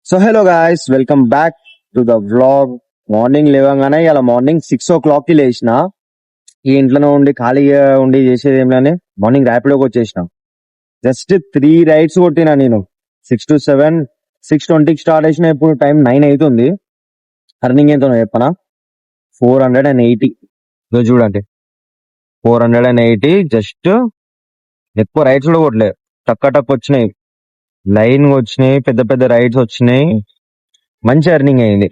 So hello guys, welcome back to the vlog. Morning లేవగానే ఇలా morning 6 o'clock కి లేచిన. ఈ ఇంట్లోనే ఉండి ఖాళీగా ఉండి చేసేది ఏమిలని మార్నింగ్ ర్యాపిడోకి వచ్చేసిన. జస్ట్ 3 rides కొట్టినా నేను. 6 to 7, 6:20కి స్టార్ట్ చేసిన. ఇప్పుడు టైం 9 అవుతుంది. అర్నింగ్ ఎంతో చెప్పనా? 480. చూడండి, 480. జస్ట్ ఎక్కువ రైడ్స్ కూడా కొట్టలేదు, టక్ వచ్చినాయి, లైన్ వచ్చినాయి, పెద్ద పెద్ద రైడ్స్ వచ్చినాయి. మంచి ఎర్నింగ్ అయింది.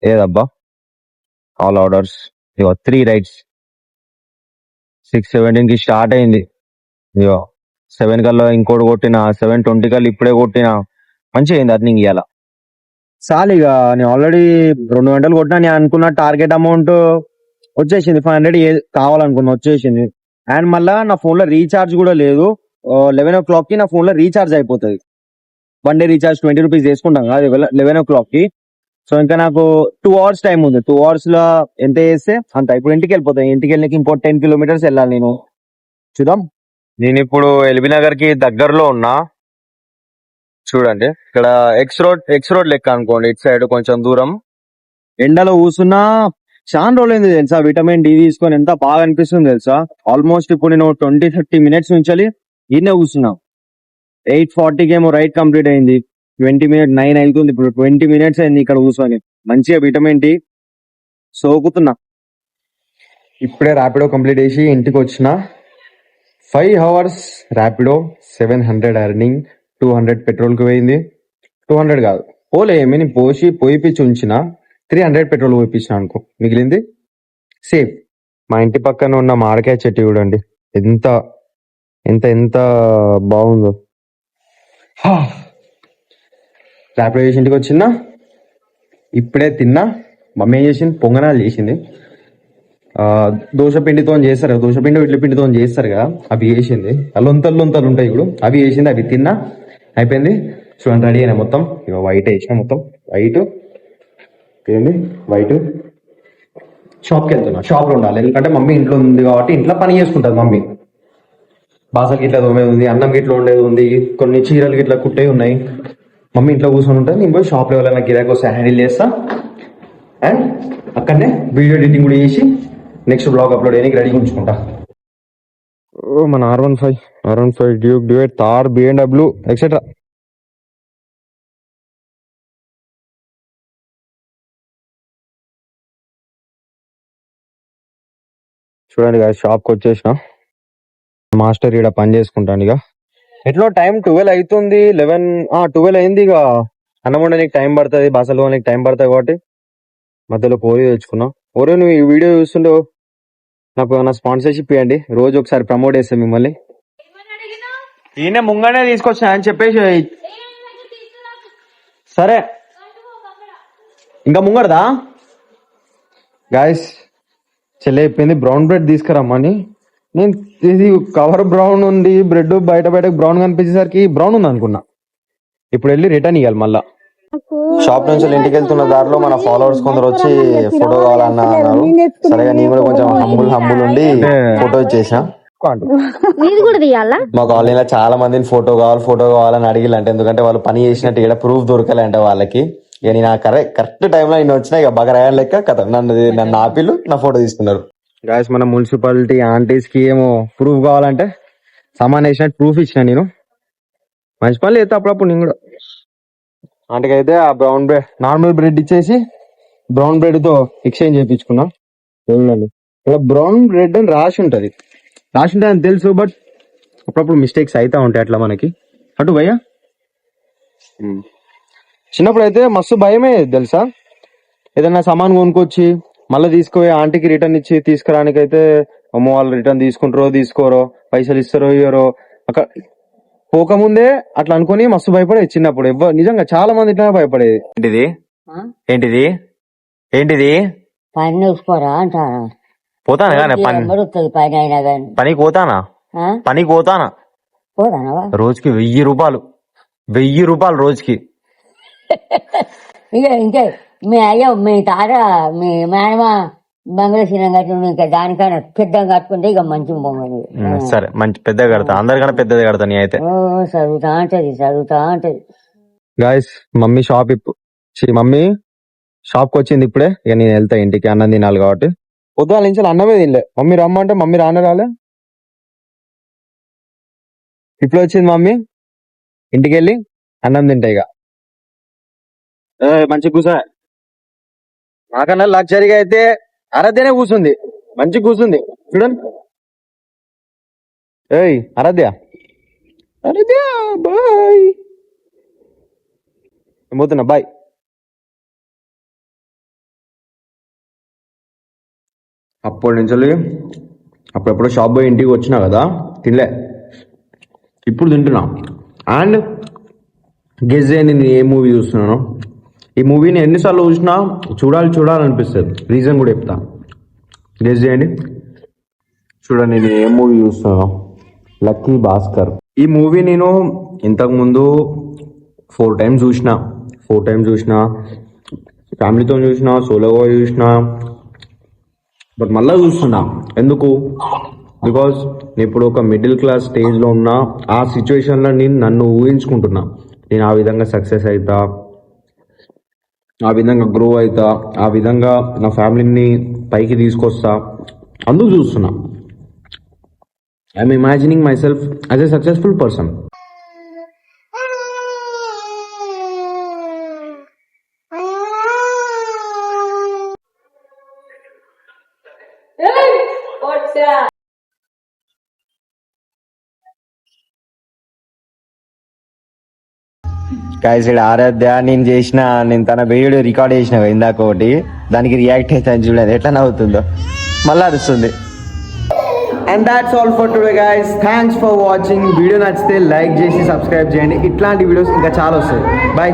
ఏదబ్బా, ఆల్ ఆర్డర్స్. ఇగో 3 rides. 6:17కి స్టార్ట్ అయింది. ఇగో 7 కల్లా ఇంకోటి కొట్టిన, 7:20 కల్లా ఇప్పుడే కొట్టిన. మంచిగా అయింది అర్నింగ్ ఇవాళ. చాలు నేను ఆల్రెడీ 2 గంటలు కొట్టినా. నేను అనుకున్న టార్గెట్ అమౌంట్ వచ్చేసింది. 500 కావాలనుకున్నా, వచ్చేసింది. అండ్ మళ్ళా నా ఫోన్ లో రీఛార్జ్ కూడా లేదు. 11 o'clock కి నా ఫోన్ లో రీఛార్జ్ అయిపోతుంది. 1 day రీఛార్జ్ 20 రూపీస్ చేసుకుంటాం కదా 11 o'clock కి. సో ఇంకా నాకు 2 hours టైం ఉంది. 2 hours లో ఎంత చేస్తే అంత. ఇప్పుడు ఇంటికి వెళ్ళిపోతాయి. ఇంటికి వెళ్ళి ఇంకో 10 kilometers వెళ్ళాలి నేను. చూద్దాం. నేను ఇప్పుడు ఎల్బీ నగర్ కి దగ్గరలో ఉన్నా. చూడండి, ఇక్కడ ఎక్స్ రోడ్ లెక్క అనుకోండి. ఇటు సైడ్ కొంచెం దూరం ఎండలో కూర్చున్నా. చాలా రోజులైంది తెలుసా విటమిన్ డి తీసుకొని. ఎంత బాగా అనిపిస్తుంది తెలుసా. ఆల్మోస్ట్ ఇప్పుడు నేను 20-30 minutes నుంచి ఈయనే కూర్చున్నా. 8:40కి ఏమో రైడ్ కంప్లీట్ అయింది. 20 minutes 9 అవుతుంది. ఇప్పుడు 20 minutes అయింది ఇక్కడ కూర్చొని. మంచిగా విటమిన్ డి సోకుతున్నా. ఇప్పుడే ర్యాపిడో కంప్లీట్ చేసి ఇంటికి వచ్చిన. 5 hours ర్యాపిడో, 700 ఎర్నింగ్, 200 పెట్రోల్ కి పోయింది. 200 కాదు, పోలే ఏమి, నేను పోయిపించి ఉంచిన. 300 పెట్రోల్ పోయిపించిన అనుకో, మిగిలింది సేఫ్. మా ఇంటి పక్కన ఉన్న మామిడికాయ చెట్టు చూడండి, ఎంత ఎంత ఎంత బాగుందో. ర్యాపిడో చేసి ఇంటికి వచ్చిన. ఇప్పుడే తిన్నా. మమ్మీ ఏం చేసింది, పొంగనాలు చేసింది. దోశ పిండితో చేస్తారు కదా, దోశ పిండి ఇడ్లీ పిండితో చేస్తారు కదా, అవి చేసింది. లొంతలు ఉంటాయి ఇప్పుడు, అవి చేసింది. అవి తిన్నా, అయిపోయింది. చూడండి, రెడీ అయినా మొత్తం. ఇక వైట్ వేసిన, మొత్తం వైట్ ఏంది, వైట్. షాప్కి వెళ్తున్నా. షాప్లో ఉండాలి, ఎందుకంటే మమ్మీ ఇంట్లో ఉంది కాబట్టి ఇంట్లో పని చేసుకుంటుంది మమ్మీ. బాసలు గిట్ల తోమేది ఉంది, అన్నం గిట్ల ఉండేది ఉంది, కొన్ని చీరలు గిట్ల కుట్టే ఉన్నాయి. మమ్మీ ఇంట్లో కూర్చొని ఉంటుంది. నేను పోయి షాప్లో ఎవరైనా గిరాకీ వస్తే హ్యాండిల్ చేస్తా. అండ్ అక్కడనే వీడియో ఎడిటింగ్ కూడా చేసి నెక్స్ట్ బ్లాగ్ అప్లోడ్ చేయడానికి రెడీగా ఉంచుకుంటా. మన R15 Duke, Duet, Thar, BMW etcetera. చూడండి ఇక షాప్కి వచ్చేసిన. మాస్టర్ ఇక్కడ పని చేసుకుంటాను. ఇక ఎట్లా టైం 12 అవుతుంది. 12 అయింది. ఇక అన్నం వండడానికి టైం పడుతుంది, బాసలు వండడానికి టైం పడుతుంది కాబట్టి మధ్యలో పోయి తెచ్చుకున్నా. ఓరే, నువ్వు ఈ వీడియో చూస్తుండో నాకు ఏమైనా స్పాన్సర్షిప్ ఇవ్వండి. రోజు ఒకసారి ప్రమోట్ చేస్తాను మిమ్మల్ని. ఈయన ముంగనే తీసుకొచ్చిన అని చెప్పేసి. సరే, ఇంకా ముంగడదా గాయస్. చెల్లె చెప్పింది బ్రౌన్ బ్రెడ్ తీసుకురమ్మని. నేను ఇది కవర్ బ్రౌన్ ఉంది, బ్రెడ్ బయట బ్రౌన్ కనిపించేసరికి బ్రౌన్ ఉంది అనుకున్నా. ఇప్పుడు వెళ్ళి రిటర్న్ ఇవ్వాలి మళ్ళా. షాప్ నుంచి ఇంటికి వెళ్తున్న దారిలో మన ఫాలోవర్స్ కొందరు వచ్చి ఫోటో కావాలన్నా అన్నారు. సరేగా నేను కూడా కొంచెం హంబుల్ ఉండి ఫోటో ఇచ్చేసా. మా కాలనీలో చాలా మందిని ఫోటో కావాలని అడిగిలంటే, ఎందుకంటే వాళ్ళు పని చేసినట్టు ఇక్కడ ప్రూఫ్ దొరకాలంటే వాళ్ళకి. ఇక నేను కరెక్ట్ టైంలో నేను వచ్చినా. ఇక బగరాయన్ లెక్క కథ నన్ను ఆపిల్లు నా ఫోటో తీసుకున్నారు. గాయస్, మన మున్సిపాలిటీ ఆంటీస్ కి ఏమో ప్రూఫ్ కావాలంటే సామాన్ వేసినట్టు ప్రూఫ్ ఇచ్చిన నేను. మంచి పనులు చేస్తే అప్పుడప్పుడు నేను కూడా. ఆంటీకి అయితే ఆ బ్రౌన్ బ్రెడ్, నార్మల్ బ్రెడ్ ఇచ్చేసి బ్రౌన్ బ్రెడ్ తో ఎక్స్చేంజ్ చేయించుకున్నా. ఇక్కడ బ్రౌన్ బ్రెడ్ అని రాసి ఉంటది అని తెలుసు, బట్ అప్పుడప్పుడు మిస్టేక్స్ అవుతా ఉంటాయి అట్లా మనకి. అటు భయ్యా, చిన్నప్పుడు అయితే మస్తు భయమే తెలుసా. ఏదైనా సామాన్ కొనుక్కొచ్చి మళ్ళీ తీసుకుపోయి ఆంటీకి రిటర్న్ ఇచ్చి తీసుకురానికి అయితే, అమ్మో వాళ్ళు రిటర్న్ తీసుకుంటారో తీసుకోరో, పైసలు ఇస్తారో ఇయ్యరో. అక్కడ పోకముందే అట్లా అనుకుని మస్తు భయపడేది చిన్నప్పుడు. నిజంగా చాలా మంది ఇట్లా భయపడేది. ఏంటిది పని చూసుకోరా అంటారా? పోతానా పనికి పోతానా రోజుకి 1000 రూపాయలు రోజుకి. ఇంకా మీ అయ్యో, మీ తాత, మీ మేనమ బంగ్లాసీనం కట్టి ఇంకా దానికన్నా పెద్దగా కట్టుకుంటే ఇక మంచి బొమ్మది. సరే, మంచి పెద్దగా కడతా, అందరికన్నా పెద్దది కడతా నీ అయితే. చదువుతా ఉంటది. గాయస్ మమ్మీ మమ్మీ షాప్కి వచ్చింది ఇప్పుడే. ఇక నేను వెళ్తా ఇంటికి, అన్నం తినాలి కాబట్టి. పొద్దున నుంచి అన్నమే తినలే. మమ్మీ రమ్మంటే మమ్మీ రాలే. ఇప్పుడు వచ్చింది మమ్మీ, ఇంటికి వెళ్ళి అన్నం తింటా ఇక. మంచి కూసా. నాకన్నా లగ్జరీగా అయితే ఆరాధ్యనే కూర్చుంది, మంచి కూర్చుంది చూడండి. ఏయ్ ఆరాధ్య బాయ్, పోతున్నా బాయ్. అప్పటి నుంచి అప్పుడెప్పుడు షాప్ పోయి ఇంటికి వచ్చినా కదా, తినలే. ఇప్పుడు తింటున్నా. అండ్ గెస్ చేయండి నేను ఏ మూవీ చూస్తున్నాను. ఈ మూవీని ఎన్నిసార్లు చూసినా చూడాలనిపిస్తుంది. రీజన్ కూడా చెప్తా, గెస్ చేయండి. చూడండి నేను ఏ మూవీ చూస్తున్నాను, లక్కీ భాస్కర్. ఈ మూవీ నేను ఇంతకుముందు 4 times చూసిన, ఫ్యామిలీతో చూసిన, సోలోగా చూసిన, బట్ మళ్ళీ చూస్తున్నా. ఎందుకు? బికాస్ ఇప్పుడు ఒక మిడిల్ క్లాస్ స్టేజ్లో ఉన్న ఆ సిచ్యువేషన్లో నన్ను ఊహించుకుంటున్నా. నేను ఆ విధంగా సక్సెస్ అవుతా, ఆ విధంగా గ్రో అవుతా, ఆ విధంగా నా ఫ్యామిలీని పైకి తీసుకొస్తా. అందుకు చూస్తున్నా. I'm imagining my self as a successful person. ఇక్కడ ఆరాధ్య నేను తన వీడియో రికార్డ్ చేసిన ఇందాక ఒకటి, దానికి రియాక్ట్ అవుతాను చూడండి ఎట్లా నవ్వుతుందో, మళ్ళీ అరుస్తుంది. And that's all for today guys. Thanks for watching. Video నచ్చితే లైక్ చేసి సబ్స్క్రైబ్ చేయండి. ఇట్లాంటి వీడియోస్ ఇంకా చాలా వస్తాయి. బాయ్.